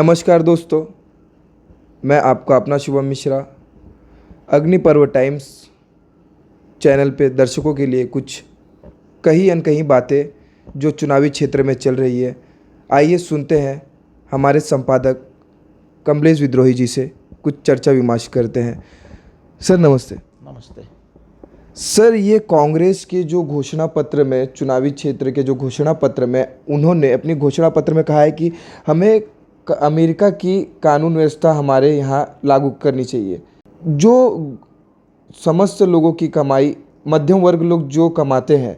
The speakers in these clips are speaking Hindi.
नमस्कार दोस्तों, मैं आपका अपना शुभम मिश्रा अग्निपर्व टाइम्स चैनल पे दर्शकों के लिए कुछ कहीं अनकहीं बातें जो चुनावी क्षेत्र में चल रही है, आइए सुनते हैं हमारे संपादक कमलेश विद्रोही जी से कुछ चर्चा विमर्श करते हैं। सर नमस्ते। नमस्ते सर, ये कांग्रेस के जो घोषणा पत्र में, चुनावी क्षेत्र के जो घोषणा पत्र में उन्होंने अपनी घोषणा पत्र में कहा है कि हमें अमेरिका की कानून व्यवस्था हमारे यहाँ लागू करनी चाहिए। जो समस्त लोगों की कमाई, मध्यम वर्ग लोग जो कमाते हैं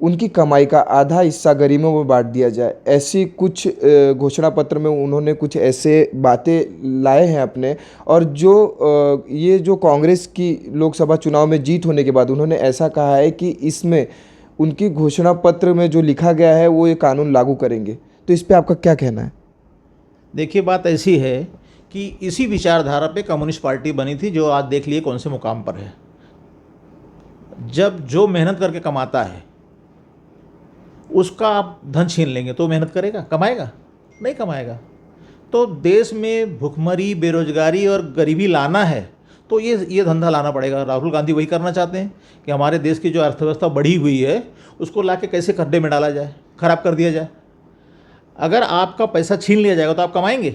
उनकी कमाई का आधा हिस्सा गरीबों में बांट दिया जाए, ऐसी कुछ घोषणा पत्र में उन्होंने कुछ ऐसे बातें लाए हैं अपने। और जो ये जो कांग्रेस की लोकसभा चुनाव में जीत होने के बाद उन्होंने ऐसा कहा है कि इसमें उनकी घोषणा पत्र में जो लिखा गया है वो ये कानून लागू करेंगे। तो इस पे आपका क्या कहना है? देखिए, बात ऐसी है कि इसी विचारधारा पे कम्युनिस्ट पार्टी बनी थी, जो आज देख लिए कौन से मुकाम पर है। जब जो मेहनत करके कमाता है उसका आप धन छीन लेंगे तो मेहनत करेगा, कमाएगा? नहीं कमाएगा। तो देश में भुखमरी, बेरोजगारी और गरीबी लाना है तो ये धंधा लाना पड़ेगा। राहुल गांधी वही करना चाहते हैं कि हमारे देश की जो अर्थव्यवस्था बढ़ी हुई है उसको लाके कैसे खड्डे में डाला जाए, खराब कर दिया जाए। अगर आपका पैसा छीन लिया जाएगा तो आप कमाएंगे?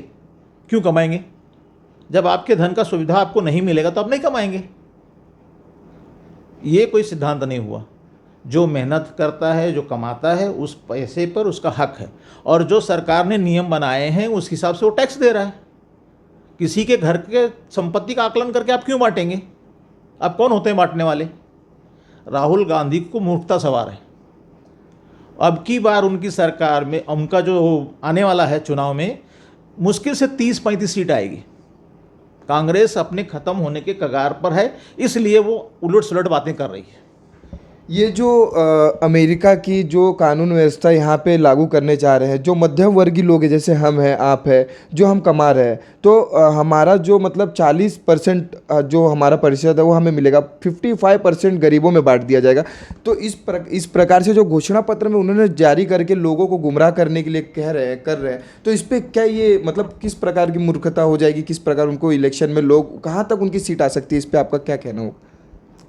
क्यों कमाएंगे? जब आपके धन का सुविधा आपको नहीं मिलेगा तो आप नहीं कमाएंगे। ये कोई सिद्धांत नहीं हुआ। जो मेहनत करता है, जो कमाता है, उस पैसे पर उसका हक है। और जो सरकार ने नियम बनाए हैं उस हिसाब से वो टैक्स दे रहा है। किसी के घर के संपत्ति का आकलन करके आप क्यों बांटेंगे? आप कौन होते हैं बांटने वाले? राहुल गांधी को मूर्खता सवार है। अब की बार उनकी सरकार में, उनका जो आने वाला है चुनाव में, मुश्किल से 30-35 सीट आएगी। कांग्रेस अपने ख़त्म होने के कगार पर है, इसलिए वो उलट सुलट बातें कर रही है। ये जो अमेरिका की जो कानून व्यवस्था यहाँ पे लागू करने चाह रहे हैं, जो मध्यम वर्गीय लोग हैं, जैसे हम हैं, आप हैं, जो हम कमा रहे हैं, तो हमारा जो मतलब 40% जो हमारा प्रतिशत है वो हमें मिलेगा, 55% गरीबों में बांट दिया जाएगा। तो इस प्रकार से जो घोषणा पत्र में उन्होंने जारी करके लोगों को गुमराह करने के लिए कर रहे हैं, तो इस पर क्या ये मतलब किस प्रकार की मूर्खता हो जाएगी? किस प्रकार उनको इलेक्शन में लोग, कहाँ तक उनकी सीट आ सकती है? इस पर आपका क्या कहना हो?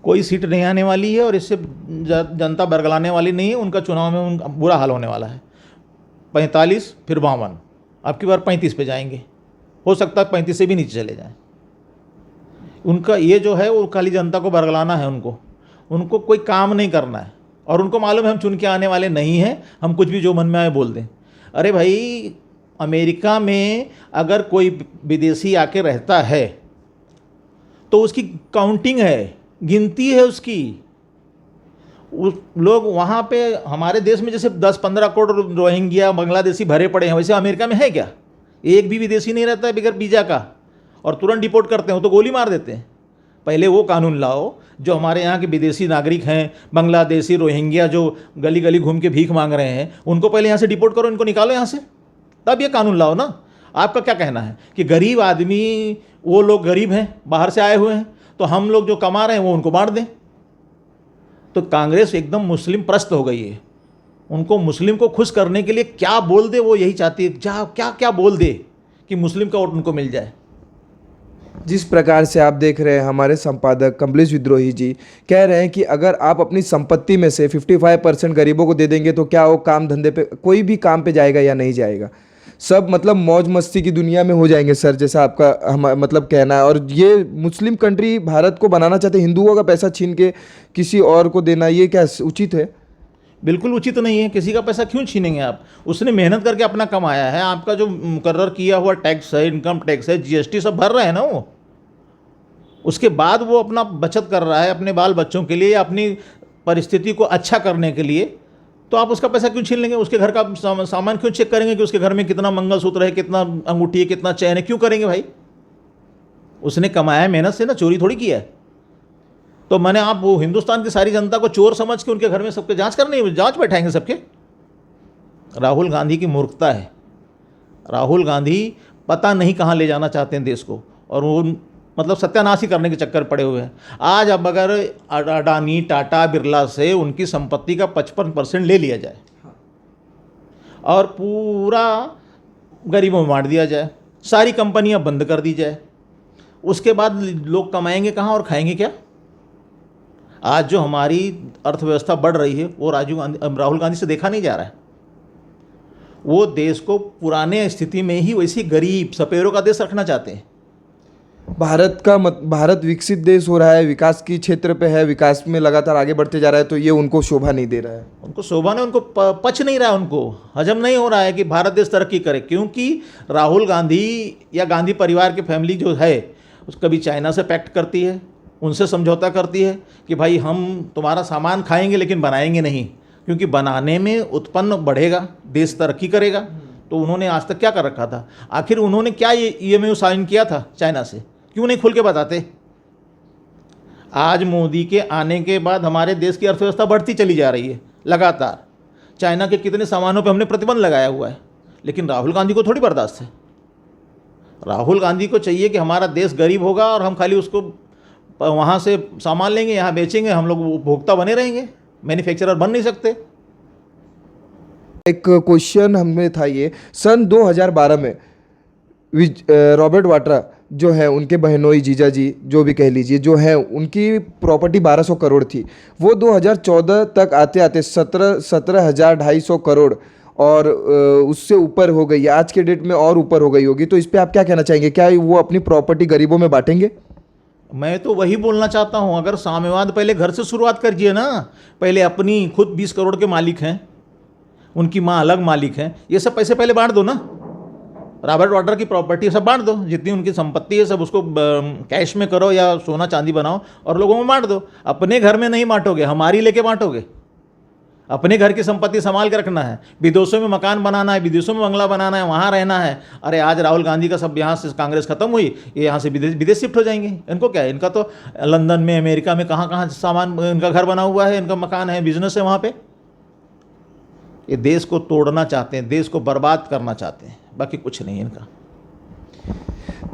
कोई सीट नहीं आने वाली है और इससे जनता बरगलाने वाली नहीं है। उनका चुनाव में उनका बुरा हाल होने वाला है। 45 फिर 52, अब की बार 35 पे जाएंगे। हो सकता है 35 से भी नीचे चले जाएं। उनका ये जो है वो खाली जनता को बरगलाना है। उनको कोई काम नहीं करना है। और उनको मालूम है हम चुन के आने वाले नहीं हैं, हम कुछ भी जो मन में आए बोल दें। अरे भाई, अमेरिका में अगर कोई विदेशी आके रहता है तो उसकी काउंटिंग है, गिनती है उसकी। लोग वहाँ पे, हमारे देश में जैसे 10-15 करोड़ रोहिंग्या बांग्लादेशी भरे पड़े हैं, वैसे अमेरिका में है क्या? एक भी विदेशी नहीं रहता है बगैर वीज़ा का, और तुरंत डिपोर्ट करते हैं, तो गोली मार देते हैं। पहले वो कानून लाओ जो हमारे यहाँ के विदेशी नागरिक हैं, बांग्लादेशी, रोहिंग्या जो गली गली घूम के भीख मांग रहे हैं, उनको पहले यहाँ से डिपोर्ट करो, इनको निकालो यहाँ से, तब ये कानून लाओ ना। आपका क्या कहना है कि गरीब आदमी, वो लोग गरीब हैं, बाहर से आए हुए हैं, तो हम लोग जो कमा रहे हैं वो उनको बांट दें? तो कांग्रेस एकदम मुस्लिम प्रस्त हो गई है। उनको मुस्लिम को खुश करने के लिए क्या बोल दे वो यही चाहती है, क्या क्या बोल दे कि मुस्लिम का वोट उनको मिल जाए। जिस प्रकार से आप देख रहे हैं, हमारे संपादक कमलेश विद्रोही जी कह रहे हैं कि अगर आप अपनी संपत्ति में से 55% गरीबों को दे देंगे तो क्या वो काम धंधे पे, कोई भी काम पे जाएगा या नहीं जाएगा? सब मतलब मौज मस्ती की दुनिया में हो जाएंगे सर, जैसा आपका हम मतलब कहना है। और ये मुस्लिम कंट्री भारत को बनाना चाहते हैं, हिंदुओं का पैसा छीन के किसी और को देना, ये क्या उचित है? बिल्कुल उचित नहीं है। किसी का पैसा क्यों छीनेंगे आप? उसने मेहनत करके अपना कमाया है। आपका जो मुकर्रर किया हुआ टैक्स है, इनकम टैक्स है, जीएसटी सब भर रहे हैं ना वो। उसके बाद वो अपना बचत कर रहा है अपने बाल बच्चों के लिए, अपनी परिस्थिति को अच्छा करने के लिए। तो आप उसका पैसा क्यों छीन लेंगे? उसके घर का सामान क्यों चेक करेंगे कि उसके घर में कितना मंगलसूत्र है, कितना अंगूठी है, कितना चैन है? क्यों करेंगे भाई? उसने कमाया है मेहनत से ना, चोरी थोड़ी किया है। तो मैंने, आप वो हिंदुस्तान की सारी जनता को चोर समझ के उनके घर में सबके जांच करनी, जांच बैठाएंगे सबके? राहुल गांधी की मूर्खता है। राहुल गांधी पता नहीं कहाँ ले जाना चाहते हैं देश को, और वो मतलब सत्यानाश ही करने के चक्कर पड़े हुए हैं। आज अब अगर अडानी, टाटा, बिरला से उनकी संपत्ति का 55% ले लिया जाए और पूरा गरीबों में बांट दिया जाए, सारी कंपनियां बंद कर दी जाए, उसके बाद लोग कमाएंगे कहाँ और खाएंगे क्या? आज जो हमारी अर्थव्यवस्था बढ़ रही है वो राहुल गांधी से देखा नहीं जा रहा है। वो देश को पुराने स्थिति में ही वैसी गरीब सपेरों का देश रखना चाहते हैं। भारत विकसित देश हो रहा है, विकास की क्षेत्र पे है, विकास में लगातार आगे बढ़ते जा रहा है, तो ये उनको शोभा नहीं दे रहा है। उनको शोभा नहीं, उनको पच नहीं रहा है, उनको हजम नहीं हो रहा है कि भारत देश तरक्की करे। क्योंकि राहुल गांधी या गांधी परिवार की फैमिली जो है कभी चाइना से पैक्ट करती है, उनसे समझौता करती है कि भाई हम तुम्हारा सामान खाएंगे लेकिन बनाएंगे नहीं, क्योंकि बनाने में उत्पन्न बढ़ेगा, देश तरक्की करेगा। तो उन्होंने आज तक क्या कर रखा था? आखिर उन्होंने क्या ये EMU साइन किया था चाइना से? क्यों नहीं खुल के बताते? आज मोदी के आने के बाद हमारे देश की अर्थव्यवस्था बढ़ती चली जा रही है लगातार। चाइना के कितने सामानों पे हमने प्रतिबंध लगाया हुआ है, लेकिन राहुल गांधी को थोड़ी बर्दाश्त है। राहुल गांधी को चाहिए कि हमारा देश गरीब होगा और हम खाली उसको वहाँ से सामान लेंगे, यहाँ बेचेंगे, हम लोग उपभोक्ता बने रहेंगे, मैन्युफैक्चरर बन नहीं सकते। एक क्वेश्चन हमें था ये, सन 2012 में रॉबर्ट वाड्रा जो है, उनके बहनोई जीजा जी जो भी कह लीजिए, जो है उनकी प्रॉपर्टी 1200 करोड़ थी। वो 2014 तक आते आते 17,250 करोड़ और उससे ऊपर हो गई, आज के डेट में और ऊपर हो गई होगी। तो इस पे आप क्या कहना चाहेंगे? क्या वो अपनी प्रॉपर्टी गरीबों में बांटेंगे? मैं तो वही बोलना चाहता हूँ, अगर साम्यवाद पहले घर से शुरुआत करिए ना। पहले अपनी खुद 20 करोड़ के मालिक हैं, उनकी माँ अलग मालिक हैं, ये सब पैसे पहले बांट दो ना। रॉबर्ट वाड्रा की प्रॉपर्टी सब बांट दो, जितनी उनकी संपत्ति है सब उसको कैश में करो या सोना चांदी बनाओ और लोगों में बांट दो। अपने घर में नहीं बांटोगे, हमारी लेके बांटोगे। अपने घर की संपत्ति संभाल के रखना है, विदेशों में मकान बनाना है, विदेशों में बंगला बनाना है, वहाँ रहना है। अरे आज राहुल गांधी का सब यहाँ से कांग्रेस खत्म हुई, ये यहाँ से विदेश शिफ्ट हो जाएंगे। इनको क्या है? इनका तो लंदन में, अमेरिका में कहाँ कहाँ सामान, इनका घर बना हुआ है, इनका मकान है, बिजनेस है वहाँ पे। ये देश को तोड़ना चाहते हैं, देश को बर्बाद करना चाहते हैं, बाकी कुछ नहीं है इनका।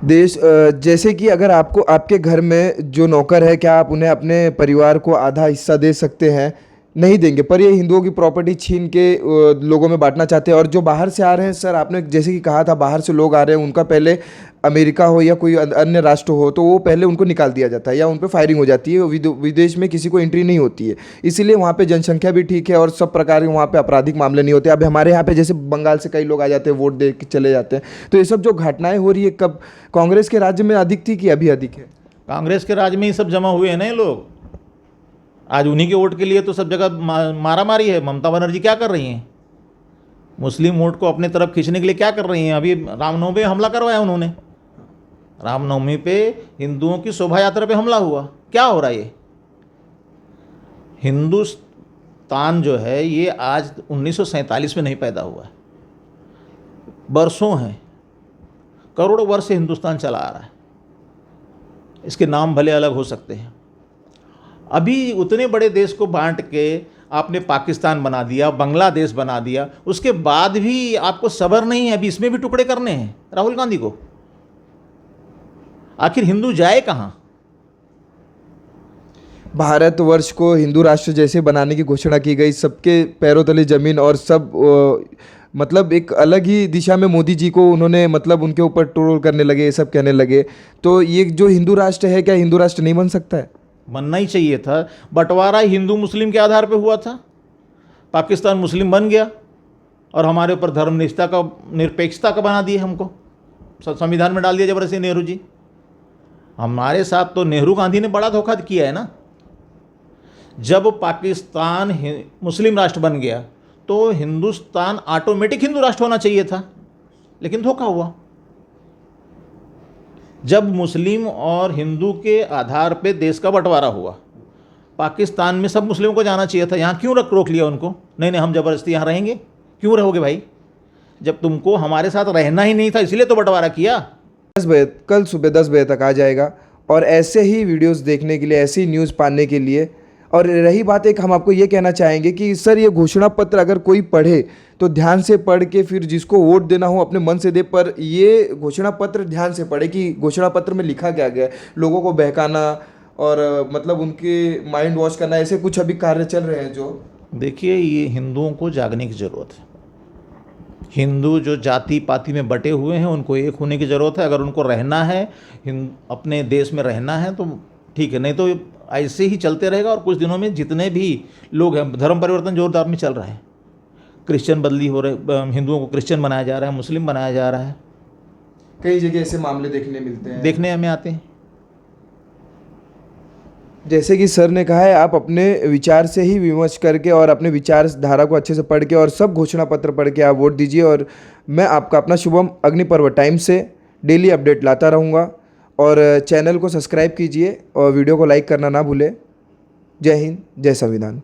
देश जैसे कि अगर आपको आपके घर में जो नौकर है, क्या आप उन्हें अपने परिवार को आधा हिस्सा दे सकते हैं? नहीं देंगे, पर ये हिंदुओं की प्रॉपर्टी छीन के लोगों में बांटना चाहते हैं। और जो बाहर से आ रहे हैं सर, आपने जैसे कि कहा था बाहर से लोग आ रहे हैं, उनका पहले अमेरिका हो या कोई अन्य राष्ट्र हो तो वो पहले उनको निकाल दिया जाता है या उन पर फायरिंग हो जाती है। विदेश में किसी को एंट्री नहीं होती है, इसीलिए वहाँ पे जनसंख्या भी ठीक है और सब प्रकार के वहाँ पे आपराधिक मामले नहीं होते। अब हमारे यहाँ पे जैसे बंगाल से कई लोग आ जाते हैं, वोट दे के चले जाते हैं। तो ये सब जो घटनाएं हो रही है, कब कांग्रेस के राज्य में अधिक थी कि अभी अधिक है? कांग्रेस के राज में ही सब जमा हुए हैं ना ये लोग। आज उन्हीं के वोट के लिए तो सब जगह मारा मारी है। ममता बनर्जी क्या कर रही हैं? मुस्लिम वोट को अपने तरफ खींचने के लिए क्या कर रही हैं? अभी रामनवमी पे हमला करवाया उन्होंने। रामनवमी पे हिंदुओं की शोभा यात्रा पे हमला हुआ। क्या हो रहा है ये? हिंदुस्तान जो है ये आज 1947 में नहीं पैदा हुआ है, बरसों हैं, करोड़ों वर्ष से हिंदुस्तान चला आ रहा है। इसके नाम भले अलग हो सकते हैं। अभी उतने बड़े देश को बांट के आपने पाकिस्तान बना दिया, बांग्लादेश बना दिया, उसके बाद भी आपको सब्र नहीं है, अभी इसमें भी टुकड़े करने हैं राहुल गांधी को। आखिर हिंदू जाए कहाँ? भारतवर्ष को हिंदू राष्ट्र जैसे बनाने की घोषणा की गई, सबके पैरों तले जमीन और सब मतलब एक अलग ही दिशा में मोदी जी को उन्होंने मतलब उनके ऊपर ट्रोल करने लगे, ये सब कहने लगे। तो ये जो हिंदू राष्ट्र है, क्या हिंदू राष्ट्र नहीं बन सकता है? बनना ही चाहिए था। बंटवारा हिंदू मुस्लिम के आधार पे हुआ था। पाकिस्तान मुस्लिम बन गया और हमारे ऊपर निरपेक्षता का बना दिए हमको, संविधान में डाल दिया जबरदस्ती नेहरू जी। हमारे साथ तो नेहरू गांधी ने बड़ा धोखा किया है ना। जब पाकिस्तान मुस्लिम राष्ट्र बन गया तो हिंदुस्तान ऑटोमेटिक हिंदू राष्ट्र होना चाहिए था, लेकिन धोखा हुआ। जब मुस्लिम और हिंदू के आधार पे देश का बंटवारा हुआ, पाकिस्तान में सब मुस्लिमों को जाना चाहिए था, यहाँ क्यों रोक लिया उनको? नहीं हम ज़बरदस्ती यहाँ रहेंगे। क्यों रहोगे भाई? जब तुमको हमारे साथ रहना ही नहीं था, इसलिए तो बंटवारा किया। कल सुबह 10 बजे तक आ जाएगा और ऐसे ही वीडियोस देखने के लिए, ऐसी न्यूज़ पाने के लिए। और रही बात एक, हम आपको ये कहना चाहेंगे कि सर ये घोषणा पत्र अगर कोई पढ़े तो ध्यान से पढ़ के फिर जिसको वोट देना हो अपने मन से दे, पर ये घोषणा पत्र ध्यान से पढ़े कि घोषणा पत्र में लिखा क्या गया है। लोगों को बहकाना और मतलब उनके माइंड वॉश करना, ऐसे कुछ अभी कार्य चल रहे हैं जो। देखिए, ये हिंदुओं को जागने की ज़रूरत है। हिंदू जो जाति पाति में बटे हुए हैं उनको एक होने की ज़रूरत है। अगर उनको रहना है अपने देश में रहना है तो ठीक है, नहीं तो ऐसे ही चलते रहेगा। और कुछ दिनों में जितने भी लोग हैं, धर्म परिवर्तन जोरदार में चल रहा है, क्रिश्चियन बदली हो रहे, हिंदुओं को क्रिश्चियन बनाया जा रहा है, मुस्लिम बनाया जा रहा है, कई जगह ऐसे मामले देखने मिलते हैं, देखने हमें आते हैं। जैसे कि सर ने कहा है, आप अपने विचार से ही विमर्श करके और अपने विचारधारा को अच्छे से पढ़ के और सब घोषणा पत्र पढ़ के आप वोट दीजिए। और मैं आपका अपना शुभम अग्निपर्व टाइम से डेली अपडेट लाता रहूँगा। और चैनल को सब्सक्राइब कीजिए और वीडियो को लाइक करना ना भूलें। जय हिंद, जय संविधान।